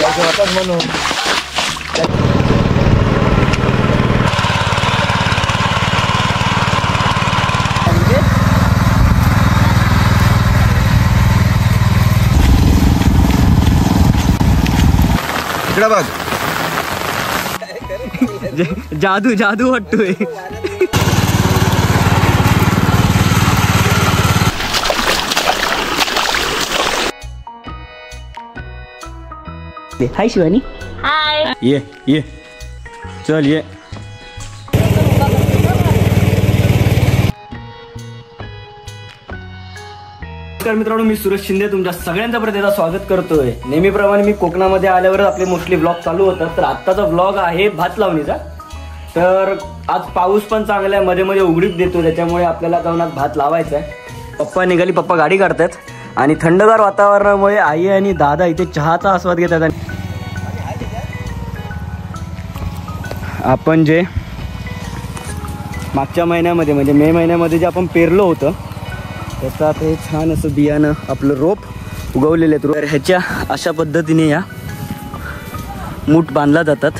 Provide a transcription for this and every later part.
म्हणून इकडे बघ जादू जादू वाटतोय. हाय शिवानी. हाय. ये चल ये. नमस्कार मित्रांनो, मी सुरेश शिंदे तुमच्या सगळ्यांचं परत एकदा स्वागत करतोय. नेहमीप्रमाणे मी कोकणामध्ये आल्यावरच आपले मोस्टली ब्लॉग चालू होतात. तर आत्ताचा ब्लॉग आहे भात लावणीचा. तर आज पाऊस पण चांगला आहे, मध्ये मध्ये उघडीप देतो, त्याच्यामुळे आपल्याला जाऊन आज भात लावायचा आहे. पप्पा निघाली, पप्पा गाडी काढतात आणि थंडगार वातावरणामुळे आई आणि दादा इथे चहाचा आस्वाद घेतात. आपण जे मागच्या महिन्यामध्ये म्हणजे मे महिन्यामध्ये जे आपण पेरलं होतं त्याचं आता हे छान असं बियाणं आपलं रोप उगवलेलं आहे. तर ह्याच्या अशा पद्धतीने या मूठ बांधला जातात.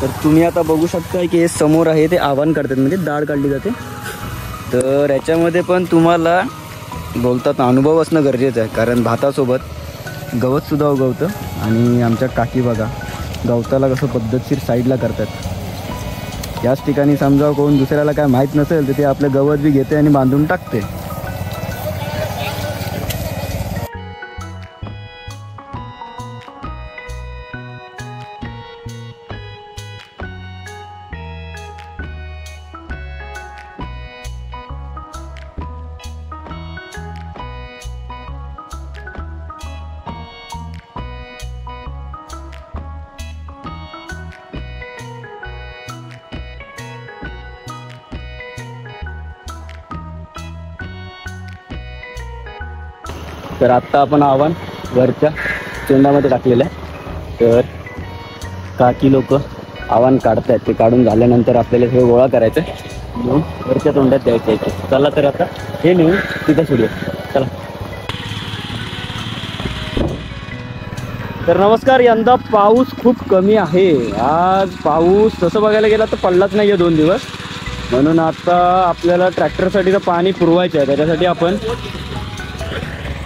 तर तुम्ही आता बघू शकता की हे समोर आहे ते आव्हान काढतात, म्हणजे दाढ काढली जाते. तर याच्यामध्ये पण तुम्हाला बोलतात अनुभव असणं गरजेचं आहे, कारण भातासोबत गवतसुद्धा उगवतं. आणि आमच्या काकी बघा गवताला कसं पद्धतशीर साईडला करतात. याच ठिकाणी समजा कोण दुसऱ्याला काय माहीत नसेल तर ते आपलं गवत बी घेते आणि बांधून टाकते. तर आत्ता आपण आव्हान वरच्या तोंडामध्ये टाकलेलं आहे. तर काकी लोक आव्हान काढतायत, ते काढून झाल्यानंतर आपल्याला हे गोळा करायचं म्हणून वरच्या तोंडात द्यायचं आहे. चला तर आता हे नेऊन तिथं सोडूया. चला. तर नमस्कार. यंदा पाऊस खूप कमी आहे. आज पाऊस तसं बघायला गेला तर पडलाच नाही आहे 2 दिवस. म्हणून आता आपल्याला ट्रॅक्टरसाठी तर पाणी पुरवायचं आहे. त्याच्यासाठी आपण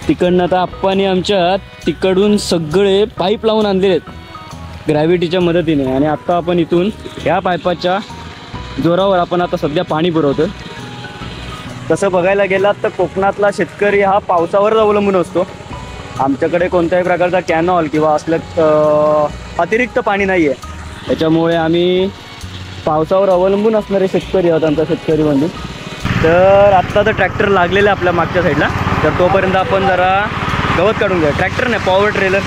तिकडनं आता आप्पाने आमच्या तिकडून सगळे पाईप लावून आणलेले आहेत ग्रॅव्हिटीच्या मदतीने. आणि आत्ता आपण इथून ह्या पाईपाच्या जोरावर आपण आता सध्या पाणी पुरवतो. तसं बघायला गेलात तर कोकणातला शेतकरी हा पावसावरच अवलंबून असतो. आमच्याकडे कोणत्याही प्रकारचा कॅनॉल किंवा असलं अतिरिक्त पाणी नाही आहे. त्याच्यामुळे आम्ही पावसावर अवलंबून असणारे शेतकरी आहोत, आमचा शेतकरी बंधू. तर आत्ता तर ट्रॅक्टर लागलेलं आहे आपल्या मागच्या साईडला. तर तोपर्यंत आपण जरा गवत काढून घ्या. ट्रॅक्टर नाही, पॉवर ट्रेलर.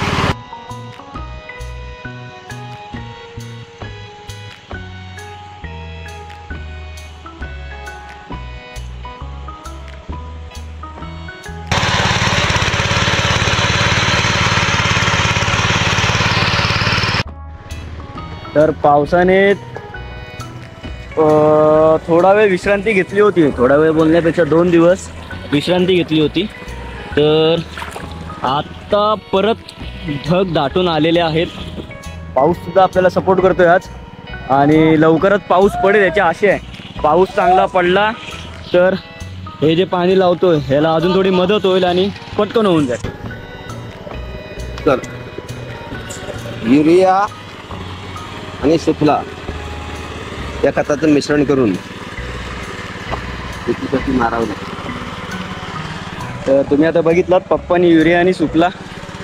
तर पावसाने थोडा वेळ विश्रांती घेतली होती. थोडा वेळ बोलण्यापेक्षा 2 दिवस विश्रांती घेतली होती. तर आत्ता परत ढग दाटून आलेले आहेत. पाऊससुद्धा आपल्याला सपोर्ट करतोय आज आणि लवकरच पाऊस पडेल याची आशा आहे. पाऊस चांगला पडला तर हे जे पाणी लावतोय ह्याला अजून थोडी मदत होईल आणि पटकन होऊन जाईल. तर युरिया आणि सुफला या खताचं मिश्रण करून मारावं लागतं. तर तुम्ही आता बघितलात पप्पानी युरिया आणि सुफला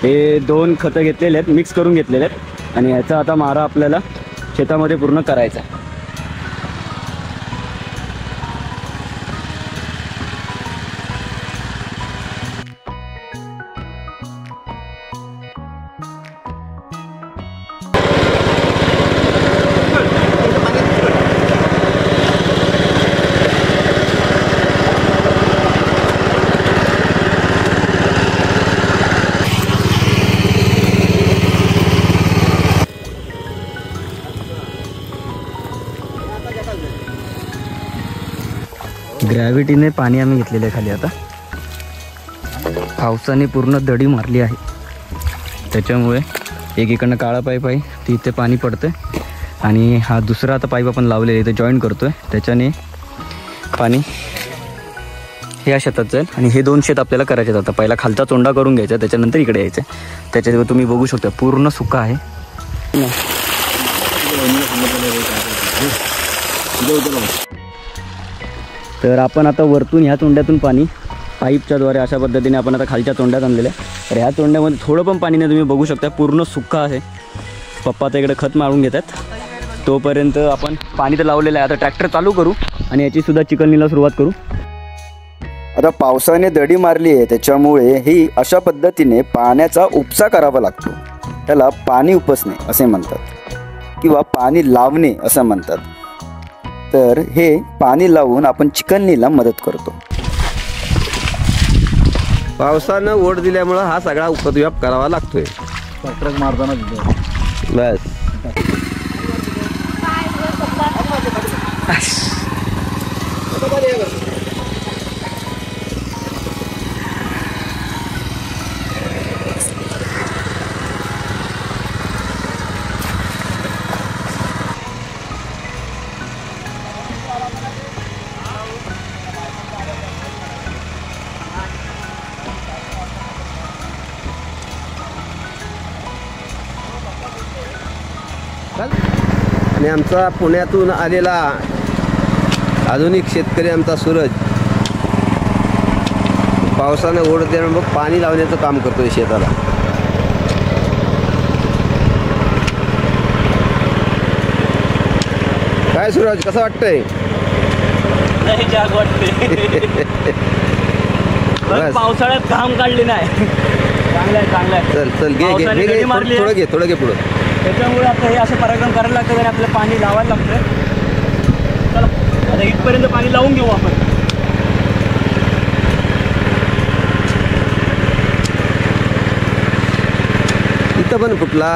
हे 2 खतं घेतलेले आहेत, मिक्स करून घेतलेले आहेत. आणि ह्याचा आता मारा आपल्याला शेतामध्ये पूर्ण करायचा. ग्रॅव्हिटीने पाणी आम्ही घेतलेलं आहे खाली. आता पावसाने पूर्ण दडी मारली आहे, त्याच्यामुळे एक इकडनं काळा पाईप आहे ती इथे पाणी पडतं आणि हा दुसरा आता पाईप आपण लावलेला इथे जॉईन करतोय, त्याच्याने पाणी ह्या शेतात जाईल. आणि हे 2 शेत आपल्याला करायचे आहेत. आता पहिला खालचा चोंडा करून घ्यायचा, त्याच्यानंतर इकडे यायचं. त्याच्यावर तुम्ही बघू शकता पूर्ण सुका आहे. तर आपण आता वरतून ह्या चोंड्यातून पाणी पाईपच्या द्वारे अशा पद्धतीने आपण आता खालच्या चोंड्यात आणलेलं आहे. तर ह्या चोंड्यामध्ये थोडं पण पाणी नाही, तुम्ही बघू शकता पूर्ण सुक्का आहे. पप्पा आता इकडे खत मारून घेतात, तोपर्यंत आपण पाणी तर लावलेलं आहे. आता ट्रॅक्टर चालू करू आणि याची सुद्धा चिकलनीला सुरुवात करू. आता पावसाने दडी मारली आहे, त्याच्यामुळे ही अशा पद्धतीने पाण्याचा उपसा करावा लागतो. त्याला पाणी उपसणे असे म्हणतात किंवा पाणी लावणे असं म्हणतात. तर हे पाणी लावून आपण चिकलनीला मदत करतो. पावसानं ओढ दिल्यामुळं हा सगळा उपद्व्याप करावा लागतोय. ट्रक मारताना बस आणि आमचा पुण्यातून आलेला आधुनिक शेतकरी आमचा सूरज पावसानं ओढ दिल्यामुळे पाणी लावण्याचं काम करतोय शेताला. काय सूरज, कसं वाटतंय? जाग वाटते. पावसाळ्यात घाम काढले नाही. चांगलं आहे, चांगलं आहे. चल चल घे घे घे थोडं घे पुढं. त्याच्यामुळे आता हे असं पराक्रम करायला लागतं आणि आपल्याला पाणी लावायला लागतं. चला आता इथपर्यंत पाणी लावून घेऊ आपण. इथं पण फुटला.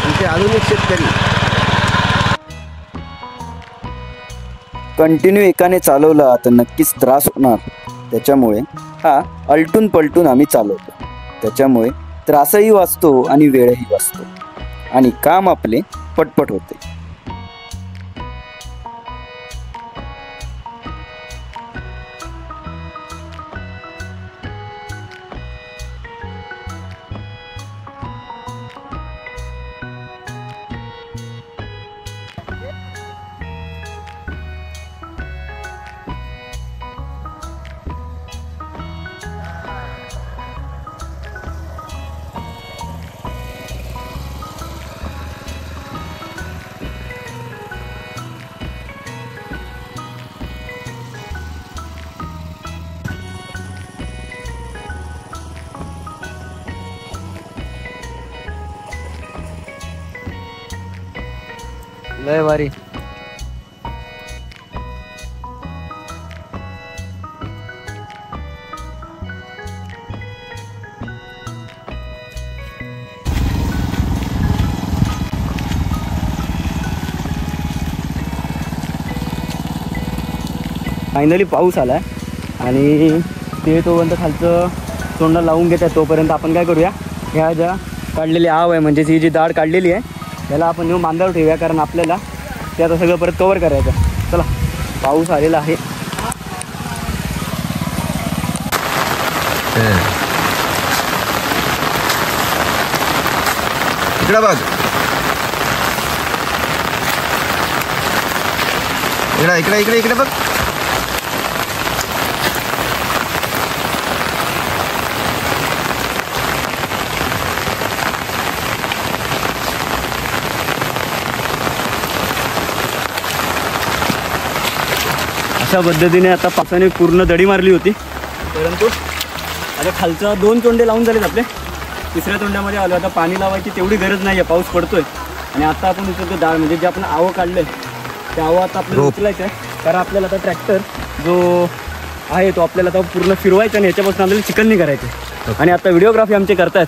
आमचे आधुनिक शेतकरी कंटिन्यू एकाने चालवला तर नक्कीच त्रास होणार. त्याच्यामुळे हा अलटून पलटून आम्ही चालवतो. त्याच्यामुळे त्रासही वाचतो आणि वेळही वाचतो आणि काम आपले पटपट होते. लय भारी. फायनली पाऊस आला आणि ते तोपर्यंत खालचं तोंड लावून घेत आहे. तोपर्यंत आपण काय करूया, ह्या ज्या काढलेली आव आहे म्हणजे ही जी दाढ काढलेली आहे त्याला आपण नेऊन बांधावर ठेवूया, कारण आपल्याला ते आता सगळं परत कवर करायचं. चला पाऊस आलेला आहे. इकडे बघ, इकडे इकडे इकडे बघ. अशा पद्धतीने आता पावसाने पूर्ण दडी मारली होती, परंतु आता खालचा 2 तोंडे लावून झालेत आपले. तिसऱ्या तोंड्यामध्ये आलो. आता पाणी लावायची तेवढी गरज नाही आहे, पाऊस पडतोय. आणि आता आपण उचलतो डाळ, म्हणजे जे आपण आवं काढलंय ते आवं आता आपल्याला उचलायचं आहे, कारण आपल्याला आता ट्रॅक्टर जो आहे तो आपल्याला आता पूर्ण फिरवायचा आणि ह्याच्यापासून आपल्याला चिकलनी करायचं. आणि आता व्हिडिओग्राफी आमचे करतायत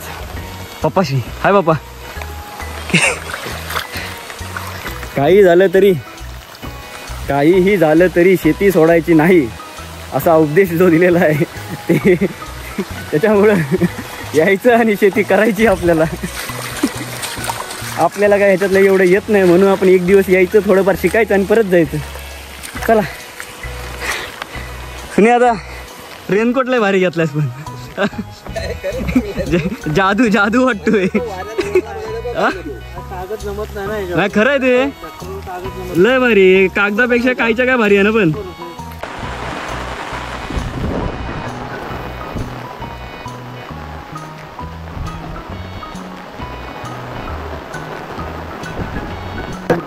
पप्पाशी. हाय पप्पा. काहीही झालं तरी शेती सोडायची नाही असा उपदेश जो दिलेला आहे ते त्याच्यामुळं यायचं आणि शेती करायची. आपल्याला काय ह्याच्यातलं एवढं येत नाही म्हणून आपण एक दिवस यायचं, थोडंफार शिकायचं आणि परत जायचं. चला सुने, आता रेनकोट लय भारी घेतलायस पण जादू वाटतोय. नाही खरं आहे ते, लय भारी. कागदापेक्षा कायच्या काय भारी आहे ना. पण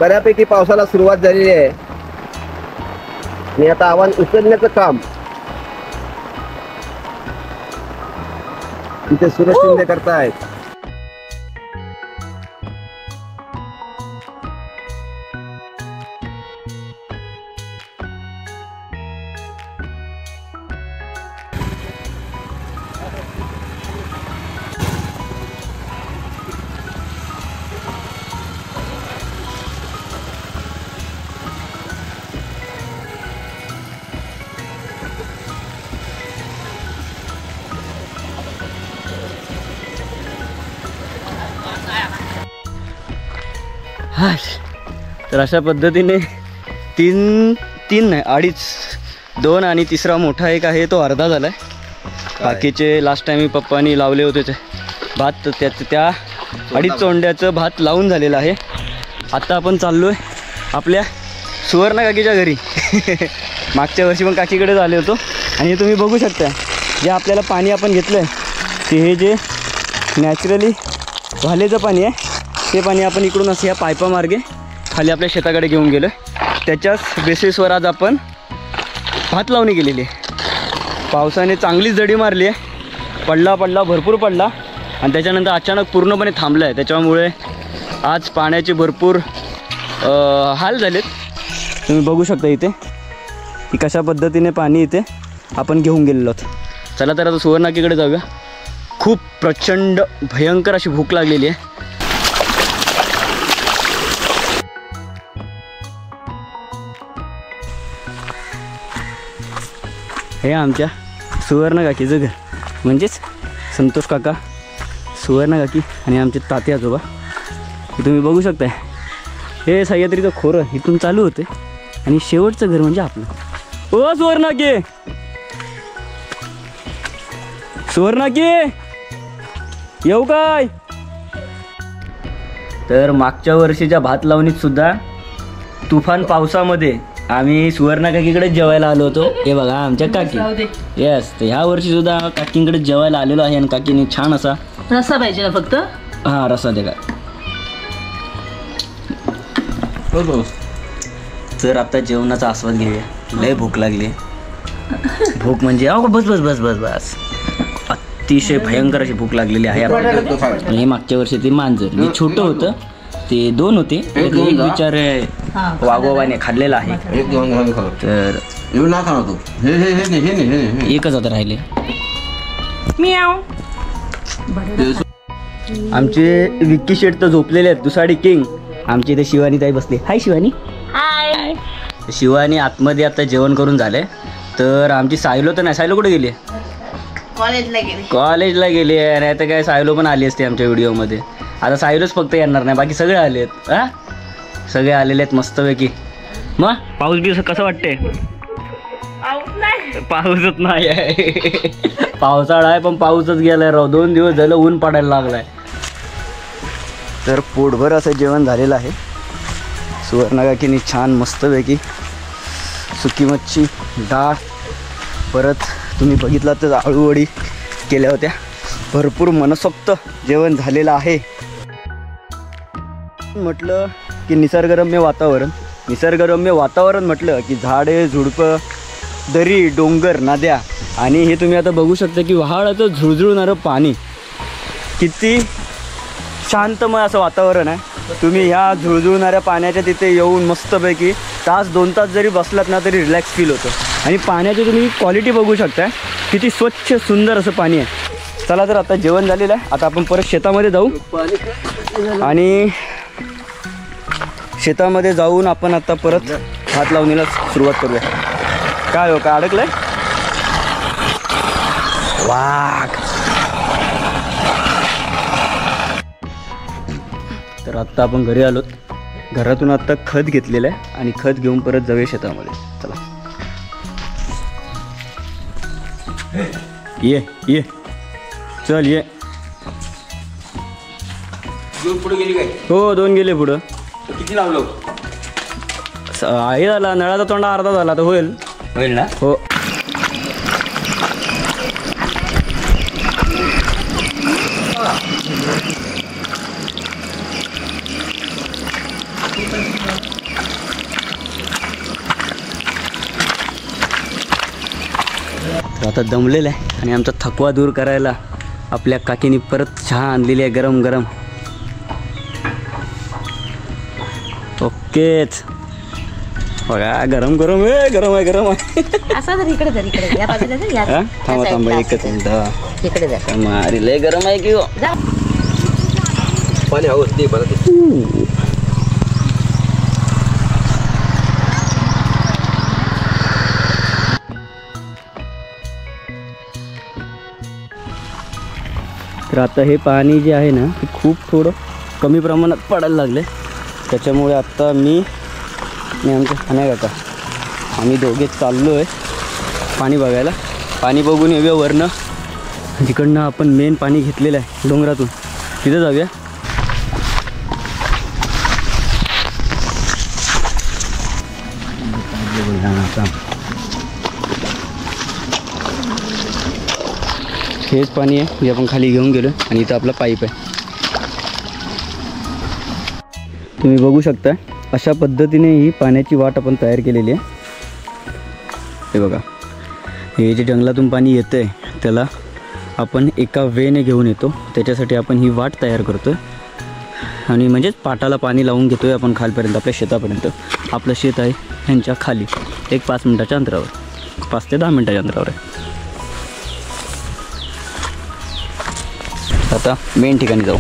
बऱ्यापैकी पावसाला सुरुवात झालेली आहे आणि आता आव्हान उचलण्याचं काम इथे सुरेश शिंदे करतायत. हा, तर अशा पद्धतीने तीन नाही, 2.5 आणि तिसरा मोठा एक आहे तो अर्धा झाला आहे. बाकीचे लास्ट टाइम पप्पानी लावले होते ते भात, तर त्या 2.5 चोंड्याचं भात लावून झालेलं आहे. आत्ता आपण चाललो आहे आपल्या सुवर्ण काकीच्या घरी. मागच्या वर्षी पण काकीकडे झाले होतो. आणि हे तुम्ही बघू शकता, जे आपल्याला पाणी आपण घेतलं आहे ते हे जे नॅचरली वालेचं पाणी आहे, ते पाणी आपण इकडून असं या पायपामार्गे खाली आपल्या शेताकडे घेऊन गेलो. त्याच्याच बेसिसवर आज आपण भात लावणी केलेली आहे. पावसाने चांगलीच जडी मारली आहे. पडला भरपूर पडला आणि त्याच्यानंतर अचानक पूर्णपणे थांबला आहे. त्याच्यामुळे आज पाण्याचे भरपूर हाल झालेत. तुम्ही बघू शकता इथे की कशा पद्धतीने पाणी इथे आपण घेऊन गेलेलो आहोत. चला तर आता सुवर्णाकीकडे जाऊया. खूप प्रचंड भयंकर अशी भूक लागलेली आहे. हे आमच्या सुवर्ण काकीचं घर, म्हणजेच संतोष काका, सुवर्ण काकी आणि आमचे ताते आजोबा. तुम्ही बघू शकताय हे सह्याद्रीचं खोरं इथून चालू होते आणि शेवटचं घर म्हणजे आपलं. ओ सुवर्णाकी, सुवर्णाकी येऊ काय? तर मागच्या वर्षीच्या भात लावणीत सुद्धा तुफान पावसामध्ये आम्ही सुवर्ण काकीकडे जेवायला आलो होतो. हे बघा आमच्या काकी. येस, तर ह्या वर्षी सुद्धा काकींकडे जेवायला आलेलो आहे आणि काकीने छान असा रस्सा पाहिजे ना फक्त. हा रस्सा दे का. तर आता जेवणाचा आस्वाद घेऊया. लय भूक लागली. भूक म्हणजे अहो बस बस बस बस बस अतिशय भयंकर अशी भूक लागलेली आहे आपल्याला. हे मागच्या वर्षी ते मांजर मी छोटं होतं ते 2 होते, एक विचार वाघोबाने खाल्लेला आहे. तर एकच आता राहिले. आमचे विक्की शेट तर झोपलेले आहेत. दुसाडी किंग आमची इथे शिवानी ताई बसली. हाय शिवानी. हाय. शिवानी आतमध्ये आता जेवण करून झाले. तर आमची सायलो तर नाही. सायलो कुठे गेली? कॉलेजला गेली आहे. नाही तर काय सायलो पण आली असते आमच्या व्हिडिओमध्ये. आता सायलोच फक्त येणार नाही, बाकी सगळे आले आहेत. हा सगळे आलेले आहेत मस्तपैकी. मग पाऊस बी कसं वाटते? पाऊसच नाही आहे. पावसाळा आहे पण पाऊसच गेलाय राव. 2 दिवस झालं ऊन पडायला लागलाय. तर पोटभर असं जेवण झालेलं आहे. सुवर्ण काकीने छान मस्तपैकी सुकी मच्छी, डाळ, परत तुम्ही बघितलात तर आळूवडी केल्या होत्या. भरपूर मनसोक्त जेवण झालेलं आहे. म्हटलं की निसर्गरम्य वातावरण म्हटलं की झाडे, झुडपं, दरी, डोंगर, नद्या आणि हे तुम्ही आता बघू शकता की वहाळाचं झुळझुळणारं पाणी. किती शांतमय असं वातावरण आहे. तुम्ही ह्या झुळझुळणाऱ्या पाण्याच्या तिथे येऊन मस्तपैकी 1-2 तास जरी बसलात ना तरी रिलॅक्स फील होतं. आणि पाण्याची तुम्ही क्वालिटी बघू शकता, किती स्वच्छ सुंदर असं पाणी आहे. चला तर आता जेवण झालेलं आहे. आता आपण परत शेतामध्ये जाऊ आणि शेतामध्ये जाऊन आपण आता परत भात लावणीला सुरुवात करूया. काय हो, काय अडकलंय? वाघ. तर आत्ता आपण घरी आलो. घरातून आत्ता खत घेतलेलं आहे आणि खत घेऊन परत जाऊया शेतामध्ये. चला ये ये चल ये. पुढे गेली काय? हो 2 गेले पुढं. किती लावलो? हे झाला नळाचा तोंडा अर्धा झाला तर होईल ना. हो. आता दमलेलं आहे आणि आमचा थकवा दूर करायला आपल्या काकीने परत चहा आणलेली आहे गरम गरम. ओकेच बघा गरम गरम आहे, गरम आहे, गरम आहे. असा तर इकडे जा, इकडे या बाजूला जा, या हा? थांबा त्या थांबा साईडला एकच असं मिनिट. इकडे जा. मारी लय गरम आहे की हो. जा. पाणी हवं ते बरं ते. तर आता हे पाणी जे आहे ना ते खूप थोडं कमी प्रमाणात पडायला लागले. त्याच्यामुळे आत्ता मी आणि आमच्या खाण्या काका आम्ही दोघे चाललो आहे पाणी बघायला. पाणी बघून येऊया वरनं. जिकडनं आपण मेन पाणी घेतलेलं आहे डोंगरातून तिथं जाऊया. हेच पाणी आहे जे आपण खाली घेऊन गेलो आणि इथं आपला पाईप आहे. तुम्ही बघू शकता अशा पद्धतीने ही पाण्याची वाट आपण तयार केलेली आहे. हे बघा, हे जे जंगलातून पाणी येतं आहे त्याला आपण एका वेने घेऊन येतो. त्याच्यासाठी आपण ही वाट तयार करतो आणि म्हणजेच पाटाला पाणी लावून घेतो आहे आपण खालपर्यंत आपल्या शेतापर्यंत. आपलं शेत आहे ह्यांच्या खाली एक 5 मिनिटाच्या अंतरावर, 5 ते 10 मिनिटाच्या अंतरावर आहे. आता मेन ठिकाणी जाऊ.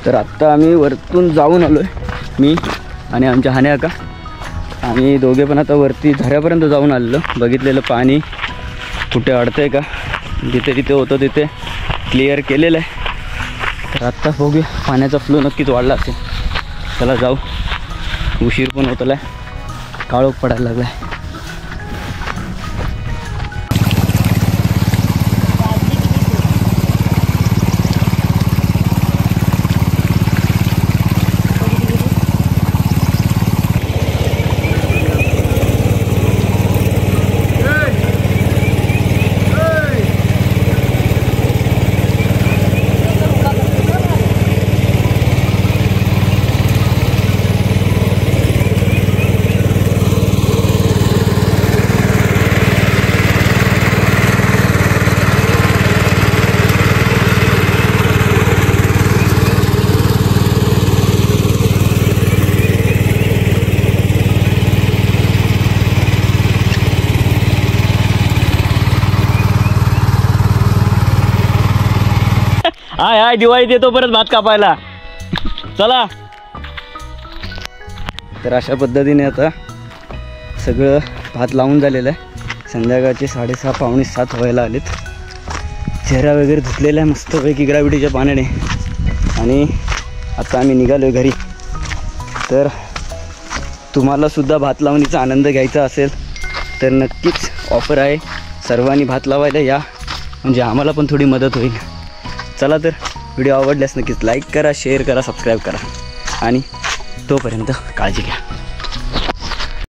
तर आत्ता आम्ही वरतून जाऊन आलो आहे, मी आणि आमच्या हाण्या का. आम्ही दोघे पण आता वरती झऱ्यापर्यंत जाऊन आलेलो. बघितलेलं पाणी कुठे अडतं आहे का, जिथे जिथे होतं तिथे क्लिअर केलेलं आहे. तर आत्ता बघूया पाण्याचा फ्लो नक्कीच वाढला असेल. चला जाऊ, उशीर पण होतला आहे, काळोख पडायला लागला आहे. हाय हाय दिवाळीत येतो परत भात कापायला. चला. तर अशा पद्धतीने आता सगळं भात लावून झालेलं आहे. संध्याकाळचे 6:30 पावणे 7 व्हायला आलेत. चेहरा वगैरे धुतलेला आहे मस्तपैकी ग्रॅव्हिटीच्या पाण्याने आणि आता आम्ही निघालो आहे घरी. तर तुम्हालासुद्धा भात लावणीचा आनंद घ्यायचा असेल तर नक्कीच ऑफर आहे. सर्वांनी भात लावायला या, म्हणजे आम्हाला पण थोडी मदत होईल. चला तर व्हिडिओ आवडल्यास नक्कीच लाईक करा, शेअर करा, सबस्क्राईब करा आणि तोपर्यंत काळजी घ्या.